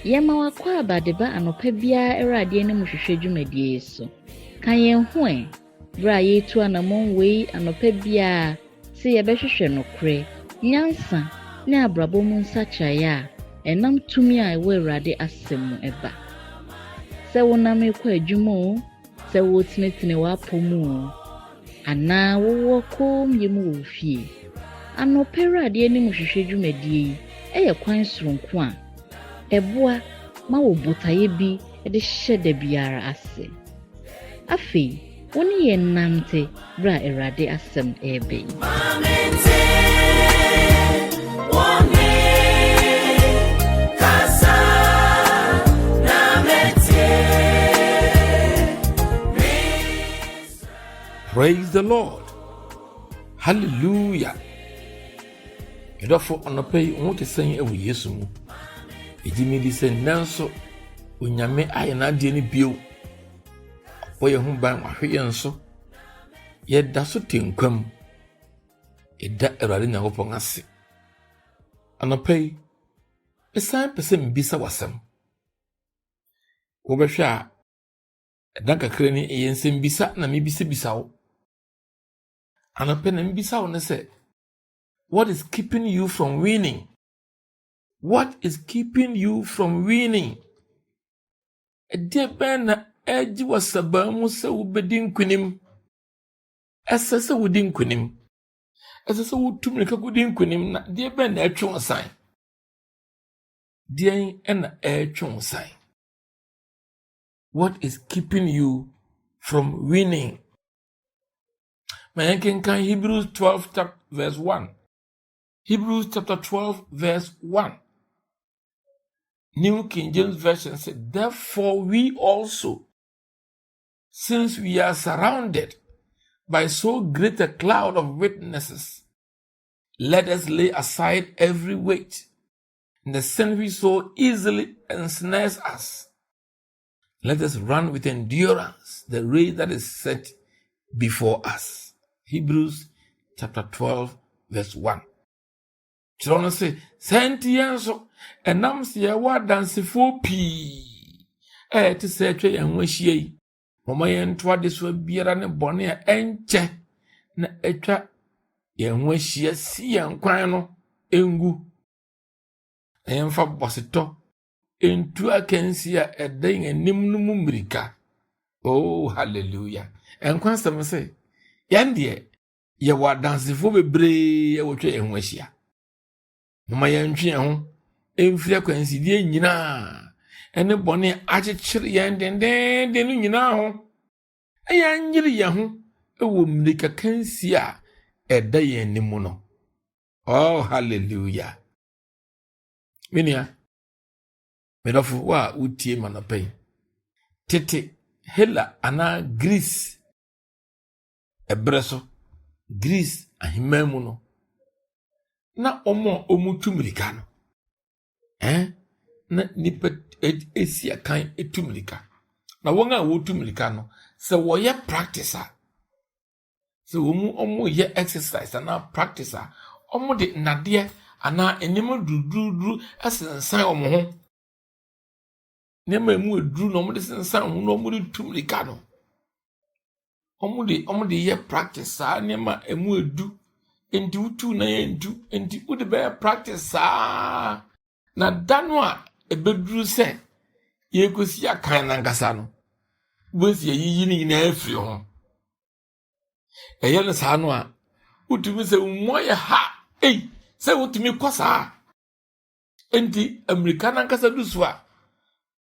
Yema wakwa abadeba anopa bia Awurade ne muhwehwe dwumadie so. Kan yen ho bra yetu anamon wei anopa bia se yebehwehwe nokre, nyansa ne abrabo mu nsakyaya enam tumi a ewe Awurade asem eba. Se wonam ekwa adwuma se wo tinetine wapomu ana wo kom yemu wo fie. Anopa Awurade ne muhwehwe dwumadie eye kwan soronko a eboa ma wo botaye bi de hye da biara ase. Afi woni ye nante bra Awurade asem ebe. Praise the Lord. Hallelujah. Edofo onopei onte sen ewu Yesu mu. Ejimi di sen nanso onyame ayena de ne bio. Oye hu ban ahwe nso. Ye da so tenkwam. Eda Awurade Nyankopon ase. Onopei esan pese mbisa wasem. Wo behwe a edan kakra ni eyensem bisa na mebisa wo. Anope na mbisa wo ne se, what is keeping you from winning? What is keeping you from winning? Ede ben na eji wasaba mu se wo bedi nkunim. Ese se wo di nkunim. Ese se wo tumrika ko di nkunim na de ben na etwe onsan. De en na etwe onsan. What is keeping you from winning? Can Hebrews 12 verse 1. Hebrews chapter 12 verse 1. New King James Version said, therefore we also, since we are surrounded by so great a cloud of witnesses, let us lay aside every weight and the sin which so easily ensnares us. Let us run with endurance the race that is set before us. Hebrews chapter 12 verse 1. Chrono say, Sentienso, enam siya wa dansifo pi. Ti se twe enwahie. Mama yentwa de so biara ne bone a enche na etwa enwahie si yankwan no engu. Emfa boseto entu akansi a eden anim no mu mirika. Oh hallelujah. Enkwan sem say yande ye wa dansifo bebre ye wotwe enwahia. Mama yentwe ho emfiri akwansi die nyina ene bone akyekere yendenden de no nyina ho ayanyiri ye ho ewo mirika kansi a eda ye anim no. Oh hallelujah. Minia medofu wa utie manopai tete hela ana Greece ebreso Greece ahimemu no na omutumrika no na nipa esia kan etumrika na wonga wotumrika no se woye practice a se omu ye exercise na practice a omu de nade ana enemu dududuru asensan omo ho nema emu eduru no omu de sensan ho no omu de tumrika no omu de ye practice a nema emu edu enti utu na ye ndu enti ude be practice a na dano a ebeduru se ye kosi akan na ngasa no bosi yiyi ni na afiri ho eye ne sa no a utumi se umoye ha se utumi kwasa enti America na ngasa dusua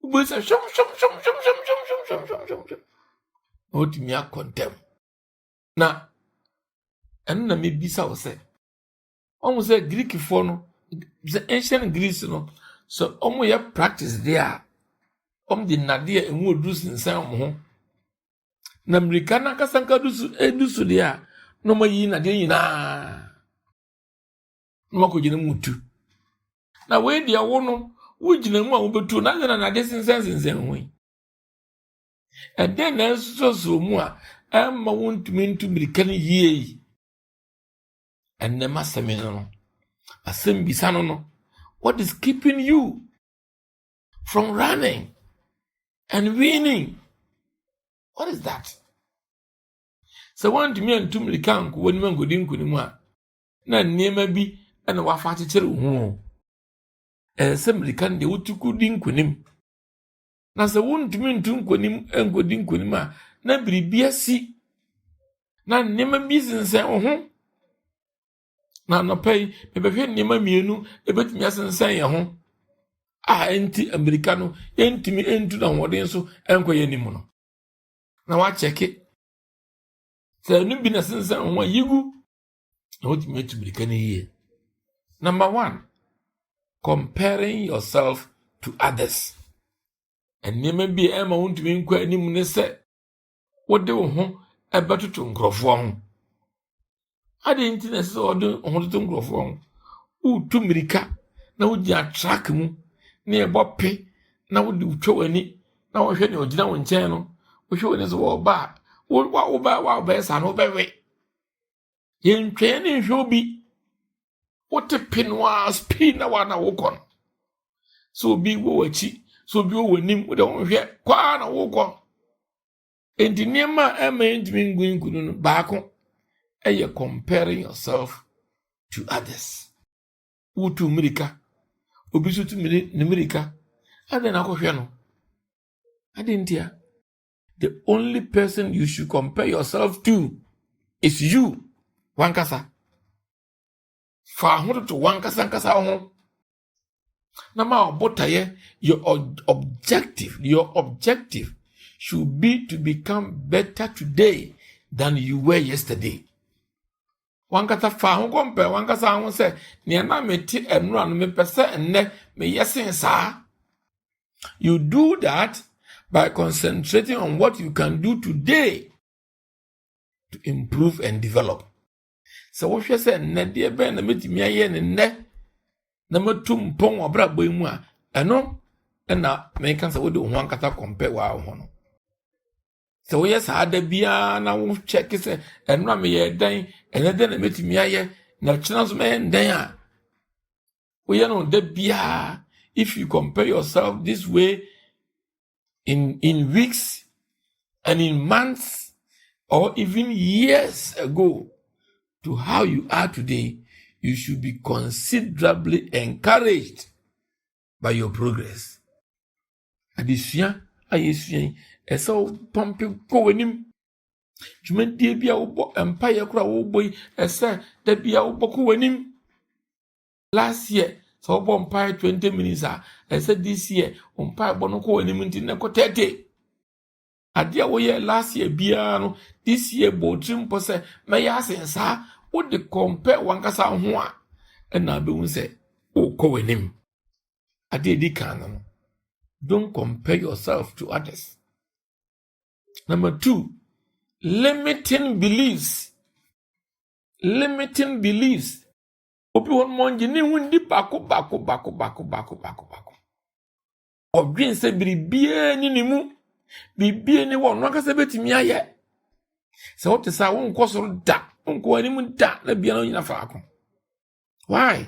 bosi shom utumi akontem na enna me bisa wo se omu se Greek fo no the ancient Greece no so omu ye practice there di nade enwu odus nsan omo ho na America na kasanka dusu there no mayi nade nyina no makogine mutu na we dia wo no wugina mu a wo betu na nade sensen ho eden na so mu a emma wontumi ntu America ni yie enema semino no asem bisano no what is keeping you from running and winning. What is that? So one to me and 2 million when man go in Kunima. Na nema bi na wafa chechere ho. Some can de wotuku din kunim. Na se wontumi ntun kunim engodin kunim a na biribia si. Na nema bi sensen ho. Na no pay mebehwe nema mienu ebetumi asensen ye ho. Enti Americano entimi entu na woden so enkoye nimu no. Na wa cheke. Se nu bi na sensen ho yigu. Na wotumi etu Americano ye. Number 1, comparing yourself to others. And nema bi ema wontumi nkwa animu ne se wode wo ho ebetoto nkrofo ho. Ade nti na se wode ho to nkrofo ho. Utu mirika na wodi attract mu na ebope na wodi utwo ani na wo hwe ne ogina wo nchen no wo hwe ne so wo ba wo ba sa no bewe. Yentwe ne hwe obi wote pinwa spin na wana wokon. So bi wo wachi, so bi wo wanim wo de hwe kwa na wokon. Enti niema ema entimi ngunkunu no baako eye comparing yourself to others. Utu mirika obi so tu mirika ade na kohwe no ade ntia. The only person you should compare yourself to is you, wankasa. Fa ho to wankasa ho. Na ma obotaye your objective should be to become better today than you were yesterday. Wankata fa ho compare wankasa ho se ne na meti enura no me pese enne me yesen sa. You do that by concentrating on what you can do today to improve and develop. So what you say enne de be na metimi aye ne nne na matum pon obra boy mu a eno na me kan se wo de ho wankata compare wa ho no. So we yes ada bia na wo check se enura me ye dan ene de na metimi aye na china so me dan a we no de bia. If you compare yourself this way in weeks and in months or even years ago to how you are today, you should be considerably encouraged by your progress. Adisua ayesua eso pompe ko wanim jumedie bia wo bo empire kura wo boy ese da bia wo ko wanim. Last year so empire 20 minutes ese this year empire bo no ko wanim nti ne ko 30. Adia wo ye last year bia no this year bo trimpo se me ya sensa wo de compare wankasa ho a na be hu se wo ko wanim. Adia di kan no. Don't compare yourself to others. Number 2, limiting beliefs. Limiting beliefs. Obi won monje ni wundi bako. Odwin se biribie ni mu. Bibie ni won no kasa betimi aye. Se what say won kosoro da, won ko ani mu da na bia no nyina faako. Why?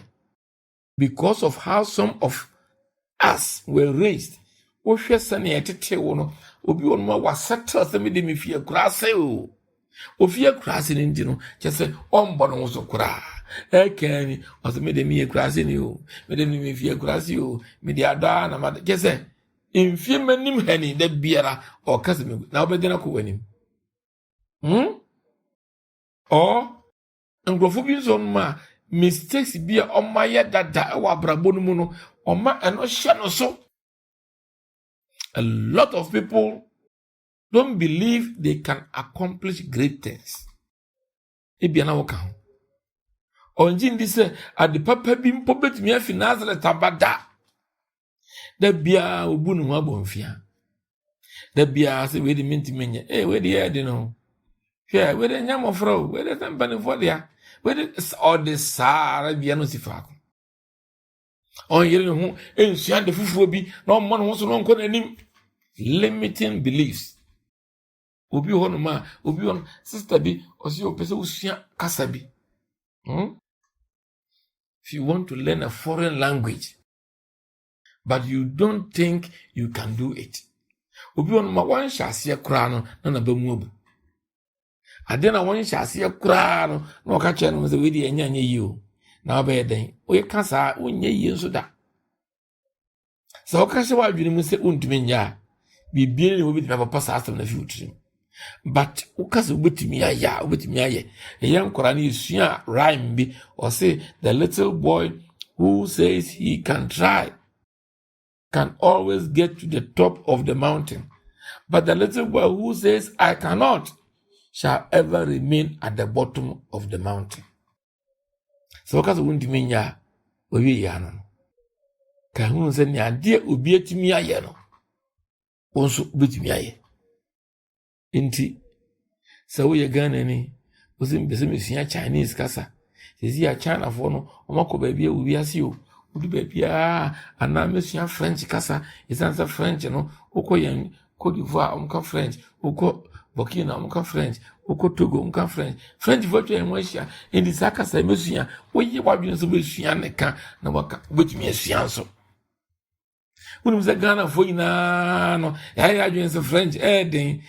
Because of how some of us were raised. O hwe sane etete wo no obi won ma wasata se me de me fie kurase o fie kurase ni ndi no chese ombo no so kura ekani o se me de me kurase ni o me de me fie kurase o me de ada na ma chese enfie manim hani da biara o kase me na obede na ko wanim o ngrofo bi so ma mistakes bia o ma ye dada wa brabo no mu no o ma eno hye no so. A lot of people don't believe they can accomplish great things. Ibiana woka ho. Onji ndi se ade papa bi mpo betumi afi Nazareth abada. Da bia obu no abonfia. Da bia se we di minti menye. We di head no. Hwe we di nyamofro, we di tampani for dia. We di all the sara bia no sifa. On yere no ensua de fufuo bi na ommo no so no nko nanim. Limiting beliefs. Obi hono ma obi on sister bi osi opese usua kasa bi. If you want to learn a foreign language, but you don't think you can do it. Obi on ma wan hyase kura no na ba mu obu. Ade na wan hyase kura no na oka che no se we di anya yi o. Na ba eden. O ye kasa onye yi nso da. So oka se wa adwene mu se ontumi nya. Bibie ni obi di papa sa asem na fi utrim. But ukase ubetimi aye. Eyan kora ni sua rhyme bi or say the little boy who says he can try can always get to the top of the mountain. But the little boy who says I cannot shall ever remain at the bottom of the mountain. So ukase untimi nya owi ya no. Ka hu se ni ade obi etimi aye no. Onso ubetimi aye. Inti sa wo ye Ghana ni wo se mbese mesua Chinese kasa sezi ya China fo no omako ba bia wo biase o wo ba bia ana mesua French kasa isansa French no okoyen Côte d'Ivoire omka French oko Burkina omka French oko Togo omka French fo twa enwa hia indi sakasa mesua wo ye wadwene so mesua ne ka na waka betumi asua so. When we Ghana for no, I advance French, Eden,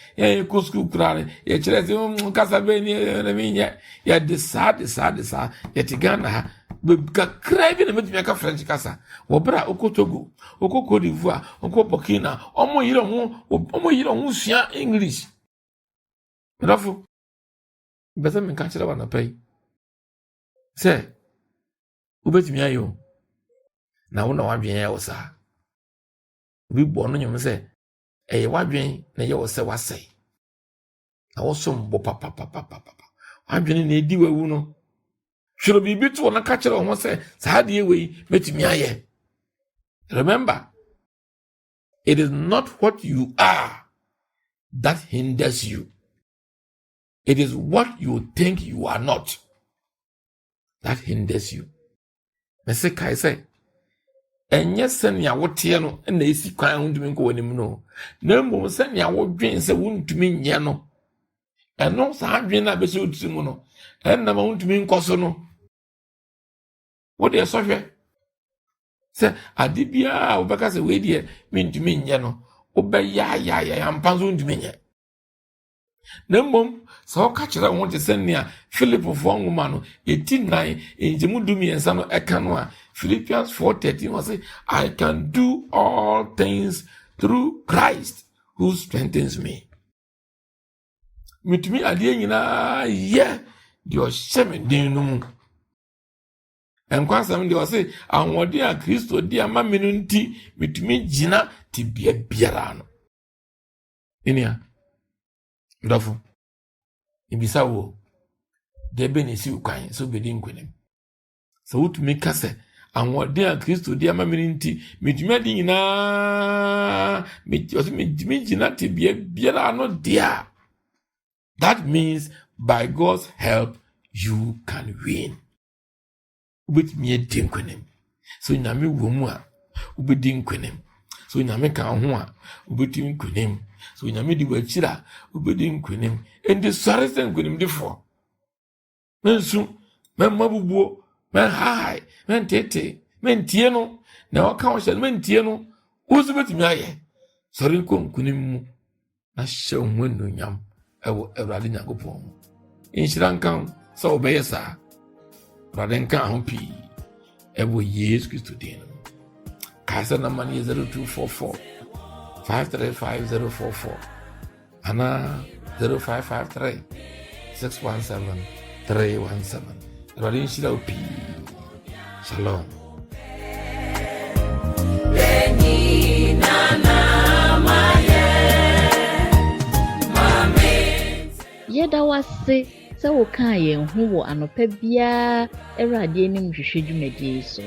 Cusco Crane, yet Casabeni, yet the sad, yet Ghana, but craving a make French Casa, or Bra Okotogo, Oko Côte d'Ivoire, Oko Burkina, Omo you don't English. But better me catch it on a pay. Say, Ubet me ayo. Now, no, I'm being else. We born on you say, a wadwin, na ye was say was say. I was some papa. I'm being a dewa uno. Should be beautiful on a catcher on one say, Sadi way, met me aye. Remember, it is not what you are that hinders you. It is what you think you are not that hinders you. Mese kai say, enye senia wote no na esi kwan hundumi nko wanim no na mbom senia wodwen se wontumi nye no eno sa adwen na be se otimu no enna ma wontumi nkoso no wode sohwe se ade bia obeka se we die mentumi nye no obe ya ampanzo wontumi nye na mbom sa oka kire won te senia Philip fo nwoma no 89 enjemu dumi ensa no eka no a Philippians 4:13 was say, I can do all things through Christ who strengthens me. Mitumi ade nyina ye de o hyeme din no mu. Enkwasam de o say anwode a Kristo de ama me no nti mitumi gina ti bia biara no. Enia. Ndofo. Ibisa wo de be ne si ukwan so be din kwenem. So utumi kase anwode a Kristo di ama me nti mitumi adi nyina mitumi gina te biara no dia. That means by God's help you can win. Ubetumi edi nkwenem. So nyame wo mu a ubedi nkwenem. So nyame ka ho a ubedi nkwenem. So nyame di wachira ubedi nkwenem. Endi sare sen nkwenem difo. Mensu memabubuo men hai men tete men tie no na waka wo hye men tie no uzubetumi aye sori ko nkunim mu na hye ho nyam ewo Awurade Nyankopɔn inhira nkan so obeye sa Awurade nkan ho pi ewo Yesu Kristo din kasa na mani 0244 535044 ana 0553 617 317 Awurade inhira opi. Shalom. Yeda wase se wo kan ye hu wo anopa bia Awurade anim hwehwe dwumadie so.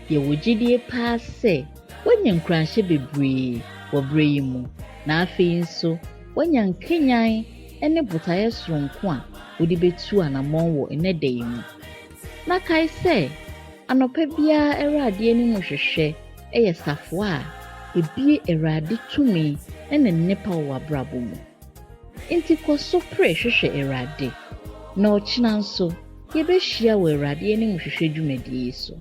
Ye wo gidie pa se wonya nkranhye bebree wo bre yi mu. Na afei nso wonya nkenyan ene botaye soronko a wodi betu anamon wo enede yi mu. Na kai se anopa bia Awurade anim hwehwe eye safo a ebie Awurade tumi ene nepa wo abrabo mu. Inti koso pre hwehwe Awurade na ochina nso ye behia wo Awurade anim hwehwe dwumadie so.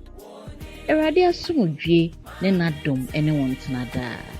Awurade asomdwie ne n'adom ne wɔn tena daa.